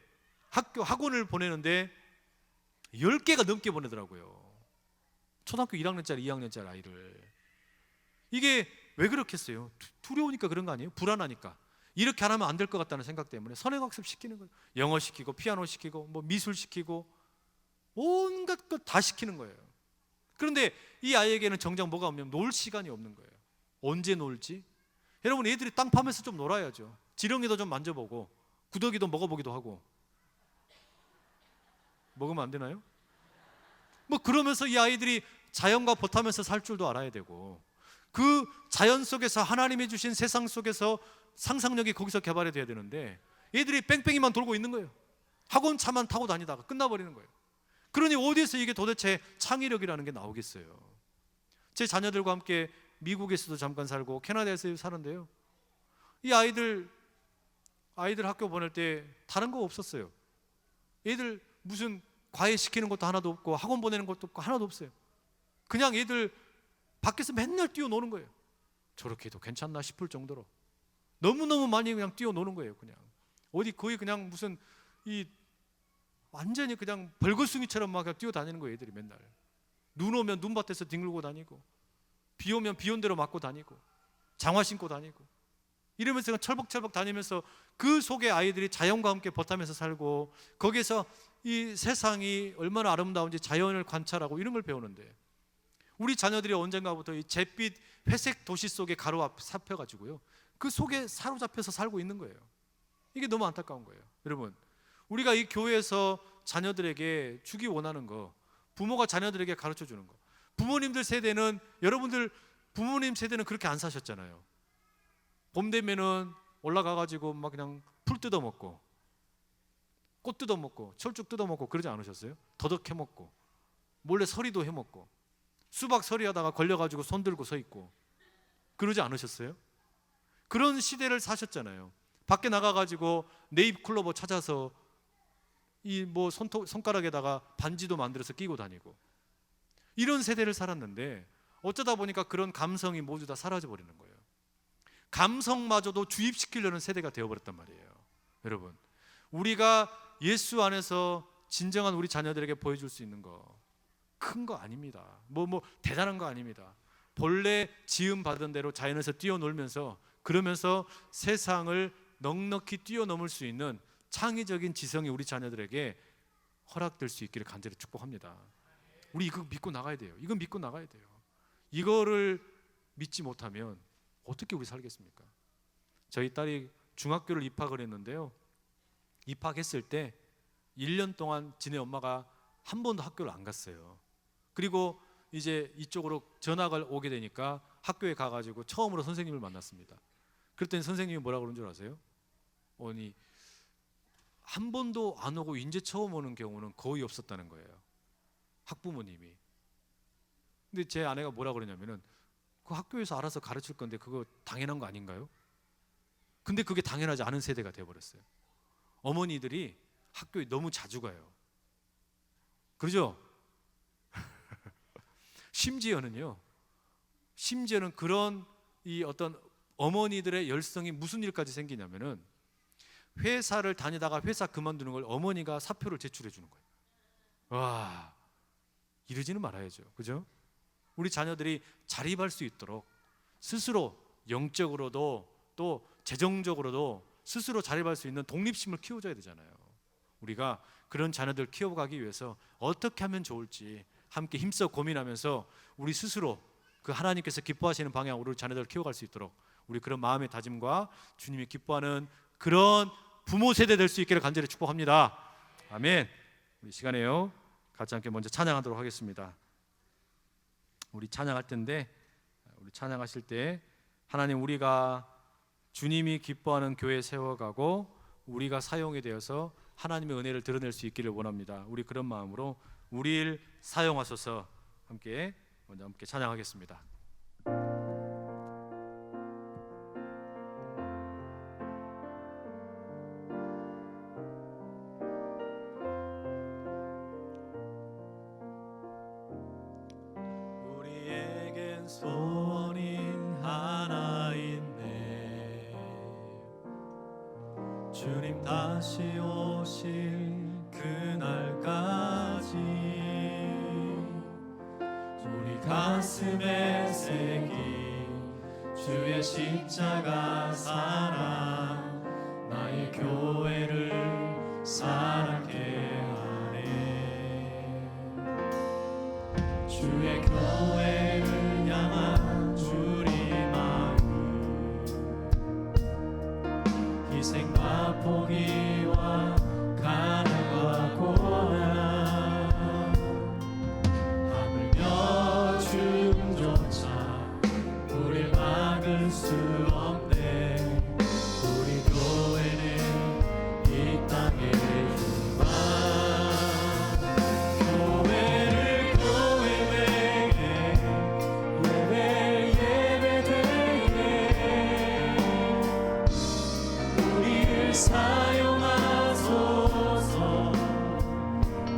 학원을 보내는데 10개가 넘게 보내더라고요. 초등학교 1학년짜리 2학년짜리 아이를. 이게 왜 그렇겠어요? 두려우니까 그런 거 아니에요? 불안하니까. 이렇게 안 하면 안 될 것 같다는 생각 때문에 선행학습 시키는 거예요. 영어 시키고 피아노 시키고 뭐 미술 시키고 온갖 것 다 시키는 거예요. 그런데 이 아이에게는 정작 뭐가 없냐면 놀 시간이 없는 거예요. 언제 놀지? 여러분, 애들이 땅 파면서 좀 놀아야죠. 지렁이도 좀 만져보고 구더기도 먹어보기도 하고. 먹으면 안 되나요? 뭐 그러면서 이 아이들이 자연과 보타면서 살 줄도 알아야 되고, 그 자연 속에서 하나님이 주신 세상 속에서 상상력이 거기서 개발이 돼야 되는데 애들이 뺑뺑이만 돌고 있는 거예요. 학원 차만 타고 다니다가 끝나버리는 거예요. 그러니 어디에서 이게 도대체 창의력이라는 게 나오겠어요? 제 자녀들과 함께 미국에서도 잠깐 살고 캐나다에서 사는데요, 이 아이들 학교 보낼 때 다른 거 없었어요. 애들 무슨 과외 시키는 것도 하나도 없고 학원 보내는 것도 없고 하나도 없어요. 그냥 애들 밖에서 맨날 뛰어노는 거예요. 저렇게 해도 괜찮나 싶을 정도로 너무너무 많이 그냥 뛰어노는 거예요. 그냥 어디 거의 그냥 무슨 이 완전히 그냥 벌거숭이처럼 막 그냥 뛰어다니는 거예요. 애들이 맨날 눈 오면 눈밭에서 뒹굴고 다니고, 비 오면 비 온 대로 맞고 다니고, 장화 신고 다니고, 이러면서 그냥 철벅철벅 다니면서 그 속에 아이들이 자연과 함께 버타면서 살고, 거기에서 이 세상이 얼마나 아름다운지 자연을 관찰하고 이런 걸 배우는데, 우리 자녀들이 언젠가부터 이 잿빛 회색 도시 속에 가로잡혀가지고요, 그 속에 사로잡혀서 살고 있는 거예요. 이게 너무 안타까운 거예요. 여러분, 우리가 이 교회에서 자녀들에게 주기 원하는 거, 부모가 자녀들에게 가르쳐 주는 거, 부모님들 세대는, 여러분들 부모님 세대는 그렇게 안 사셨잖아요. 봄 되면은 올라가가지고 막 그냥 풀 뜯어먹고 꽃 뜯어먹고 철쭉 뜯어먹고 그러지 않으셨어요? 더덕 해먹고 몰래 서리도 해먹고 수박 서리하다가 걸려가지고 손 들고 서 있고 그러지 않으셨어요? 그런 시대를 사셨잖아요. 밖에 나가가지고 네잎클로버 찾아서 이 뭐 손가락에다가 반지도 만들어서 끼고 다니고, 이런 세대를 살았는데 어쩌다 보니까 그런 감성이 모두 다 사라져 버리는 거예요. 감성마저도 주입시키려는 세대가 되어버렸단 말이에요. 여러분, 우리가 예수 안에서 진정한 우리 자녀들에게 보여줄 수 있는 거 큰 거 아닙니다. 뭐 대단한 거 아닙니다. 본래 지음 받은 대로 자연에서 뛰어놀면서, 그러면서 세상을 넉넉히 뛰어넘을 수 있는 창의적인 지성이 우리 자녀들에게 허락될 수 있기를 간절히 축복합니다. 우리 이거 믿고 나가야 돼요. 이거 믿고 나가야 돼요. 이거를 믿지 못하면 어떻게 우리 살겠습니까? 저희 딸이 중학교를 입학을 했는데요, 입학했을 때 1년 동안 지네 엄마가 한 번도 학교를 안 갔어요. 그리고 이제 이쪽으로 전학을 오게 되니까 학교에 가가지고 처음으로 선생님을 만났습니다. 그랬더니 선생님이 뭐라고 그런 줄 아세요? 아니, 한 번도 안 오고 이제 처음 오는 경우는 거의 없었다는 거예요, 학부모님이. 근데 제 아내가 뭐라고 그러냐면은, 그 학교에서 알아서 가르칠 건데 그거 당연한 거 아닌가요? 근데 그게 당연하지 않은 세대가 되어버렸어요. 어머니들이 학교에 너무 자주 가요. 그러죠? 심지어는 그런 이 어떤 어머니들의 열성이 무슨 일까지 생기냐면은, 회사를 다니다가 회사 그만두는 걸 어머니가 사표를 제출해 주는 거예요. 와, 이러지는 말아야죠. 그죠? 우리 자녀들이 자립할 수 있도록 스스로 영적으로도 또 재정적으로도 스스로 자립할 수 있는 독립심을 키워줘야 되잖아요. 우리가 그런 자녀들 키워가기 위해서 어떻게 하면 좋을지 함께 힘써 고민하면서 우리 스스로 그 하나님께서 기뻐하시는 방향으로 자녀들을 키워갈 수 있도록 우리 그런 마음의 다짐과 주님이 기뻐하는 그런 부모 세대 될 수 있기를 간절히 축복합니다. 아멘. 우리 시간에요, 같이 함께 먼저 찬양하도록 하겠습니다. 우리 찬양할 텐데, 우리 찬양하실 때 하나님, 우리가 주님이 기뻐하는 교회 세워가고 우리가 사용이 되어서 하나님의 은혜를 드러낼 수 있기를 원합니다. 우리 그런 마음으로 우리를 사용하소서 함께 먼저 함께 찬양하겠습니다. 우리에겐 소원이 하나 있네. 주님 다시 오실 그날까지 우리 가슴에 새긴 주의 십자가 사랑, 나의 교회를 사랑케 하네. 주의 교회를 향한 우리 마음, 희생과 포기와 가난과 고난, 하물며 죽음조차 우릴 막을 수 없네. 우리 교회는 이 땅의 희망. 교회를 교회되게, 예배되게 우리를 사용하소서.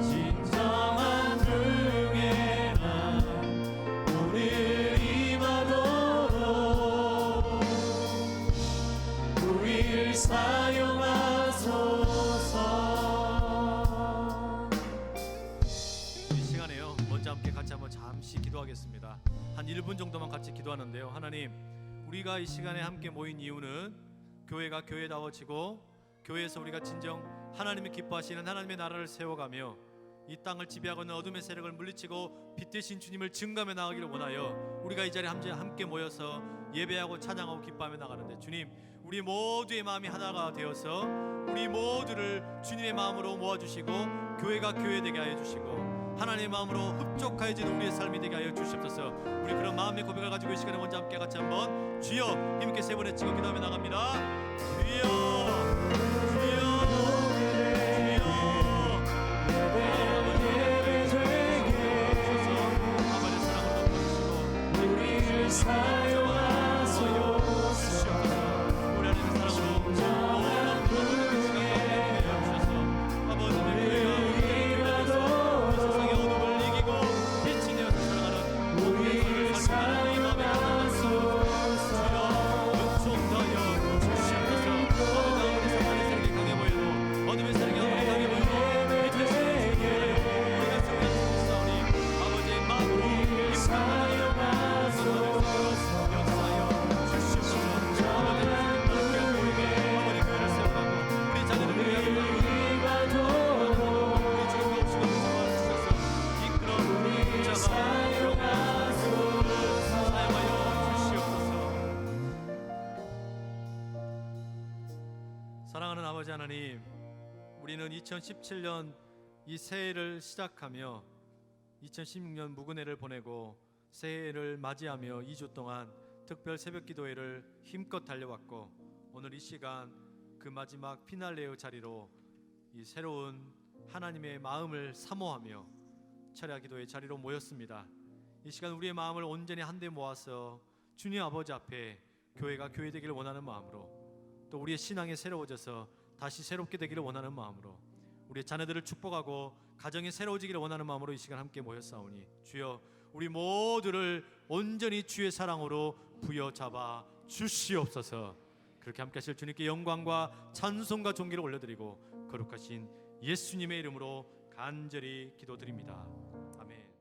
진정한 등에나 오늘 임하도록 우리를 사용하소서. 이 시간에요, 먼저 함께 같이 한번 잠시 기도하겠습니다. 한 1분 정도만 같이 기도하는데요. 하나님, 우리가 이 시간에 함께 모인 이유는 교회가 교회다워지고 교회에서 우리가 진정 하나님이 기뻐하시는 하나님의 나라를 세워가며 이 땅을 지배하고 있는 어둠의 세력을 물리치고 빛 되신 주님을 증거하며 나가기를 원하여 우리가 이 자리에 함께 모여서 예배하고 찬양하고 기뻐하며 나가는데, 주님, 우리 모두의 마음이 하나가 되어서 우리 모두를 주님의 마음으로 모아주시고 교회가 교회되게 하여 주시고 하나님의 마음으로 흡족하여지는 우리의 삶이 되게 하여 주시옵소서. 우리 그런 마음의 고백을 가지고 이 시간에 먼저 함께 같이 한번 주여 힘있게 세 번에 찍어 기도하며 나갑니다. 주여, 주여, 주여. 아버지의 사랑으로 덮어주시고 우리를 사용하소서. 우리 하나님의 사랑으로 모든 부르는 시간에 주셔서 아버지의 교회가 세상의 어둠을 이기고 빛이 되어서 살아가는 우리를 살리는 이 마음에 하소서. 은총하여 주시옵소서. 어둠의 세상의 세력이 강해 보여도 어둠의 세력이 아무리 강해 보여도 빛의 세력이 우리가 승리하옵소서. 아버지의 마음으로 힘을 역사하여 주시옵소서. 아버지의 말씀을 보이게 아버지 교회를 세워가고 우리 자녀를 위하여 우리 주님과 없이도 주셔서 이끌어 자가 사용하여 주시옵소서. 사랑하는 아버지 하나님, 우리는 2017년 이 새해를 시작하며 2016년 묵은해를 보내고 새해를 맞이하며 2주 동안 특별 새벽 기도회를 힘껏 달려왔고, 오늘 이 시간 그 마지막 피날레의 자리로 이 새로운 하나님의 마음을 사모하며 철야 기도의 자리로 모였습니다. 이 시간 우리의 마음을 온전히 한데 모아서 주님 아버지 앞에 교회가 교회되기를 원하는 마음으로, 또 우리의 신앙이 새로워져서 다시 새롭게 되기를 원하는 마음으로, 우리의 자녀들을 축복하고 가정이 새로워지기를 원하는 마음으로 이 시간 함께 모였사오니, 주여 우리 모두를 온전히 주의 사랑으로 부여잡아 주시옵소서. 그렇게 함께 하실 주님께 영광과 찬송과 존귀를 올려드리고 거룩하신 예수님의 이름으로 간절히 기도드립니다. 아멘.